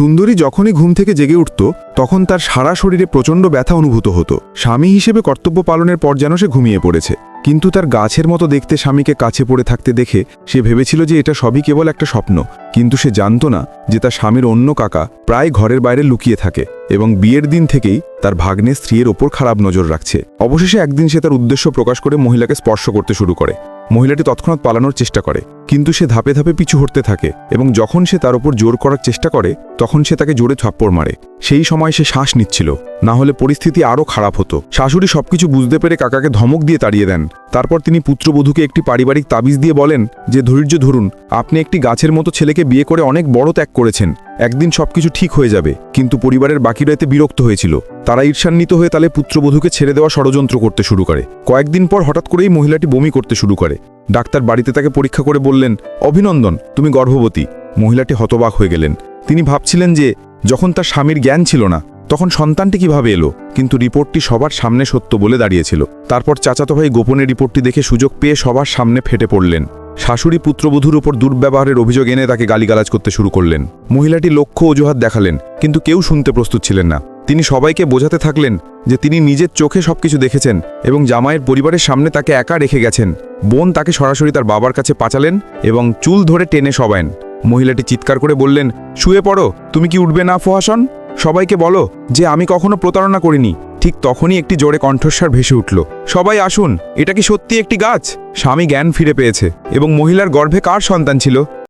সুন্দরী যখনই ঘুম থেকে জেগে উঠত তখন তার সারা শরীরে প্রচণ্ড ব্যথা অনুভূত হতো। স্বামী হিসেবে কর্তব্য পালনের পর যেন সে ঘুমিয়ে পড়েছে। কিন্তু তার গাছের মতো দেখতে স্বামীকে কাছে পড়ে থাকতে দেখে সে ভেবেছিল যে এটা সবই কেবল একটা স্বপ্ন। কিন্তু সে জানত না যে তার স্বামীর অন্য কাকা প্রায় ঘরের বাইরে লুকিয়ে থাকে এবং বিয়ের দিন থেকেই তার ভাগ্নে স্ত্রীর ওপর খারাপ নজর রাখছে। অবশেষে একদিন সে তার উদ্দেশ্য প্রকাশ করে মহিলাকে স্পর্শ করতে শুরু করে। মহিলাটি তৎক্ষণাৎ পালানোর চেষ্টা করে, কিন্তু সে ধাপে ধাপে পিছু হটতে থাকে এবং যখন সে তার ওপর জোর করার চেষ্টা করে তখন সে তাকে জোরে থাপ্পড় মারে। সেই সময় সে শ্বাস নিচ্ছিল, না হলে পরিস্থিতি আরও খারাপ হতো। শাশুড়ি সবকিছু বুঝতে পেরে কাকাকে ধমক দিয়ে তাড়িয়ে দেন। তারপর তিনি পুত্রবধূকে একটি পারিবারিক তাবিজ দিয়ে বলেন যে ধৈর্য ধরুন, আপনি একটি গাছের মতো ছেলেকে বিয়ে করে অনেক বড় ত্যাগ করেছেন, একদিন সবকিছু ঠিক হয়ে যাবে। কিন্তু পরিবারের বাকিরা এতে বিরক্ত হয়েছিল। তারা ঈর্ষান্বিত হয়ে তালে পুত্রবধূকে ছেড়ে দেওয়া ষড়যন্ত্র করতে শুরু করে। কয়েকদিন পর হঠাৎ করেই মহিলাটি বমি করতে শুরু করে। ডাক্তার বাড়িতে তাকে পরীক্ষা করে বললেন, অভিনন্দন, তুমি গর্ভবতী। মহিলাটি হতবাক হয়ে গেলেন। তিনি ভাবছিলেন যে যখন তার স্বামীর জ্ঞান ছিল না তখন সন্তানটি কিভাবে এলো, কিন্তু রিপোর্টটি সবার সামনে সত্য বলে দাঁড়িয়েছিল। তারপর চাচাতো ভাই গোপনে রিপোর্টটি দেখে সুযোগ পেয়ে সবার সামনে ফেটে পড়লেন। শাশুড়ি পুত্রবধূর উপর দুর্ব্যবহারের অভিযোগ এনে তাকে গালিগালাজ করতে শুরু করলেন। মহিলাটি লক্ষ অজুহাত দেখালেন, কিন্তু কেউ শুনতে প্রস্তুত ছিলেন না। তিনি সবাইকে বোঝাতে থাকলেন যে তিনি নিজের চোখে সবকিছু দেখেছেন এবং জামাইয়ের পরিবারের সামনে তাকে একা রেখে গেছেন। বোন তাকে সরাসরি তার বাবার কাছে পাঠালেন এবং চুল ধরে টেনে শোবায়েন। মহিলাটি চিৎকার করে বললেন, শুয়ে পড়ো, তুমি কি উঠবে না ফোহাসন? সবাইকে বলো যে আমি কখনো প্রতারণা করিনি। ঠিক তখনই একটি জোরে কণ্ঠস্বর ভেসে উঠল, সবাই আসুন, এটা কি সত্যি একটি গাছ? স্বামী জ্ঞান ফিরে পেয়েছে এবং মহিলার গর্ভে কার সন্তান ছিল?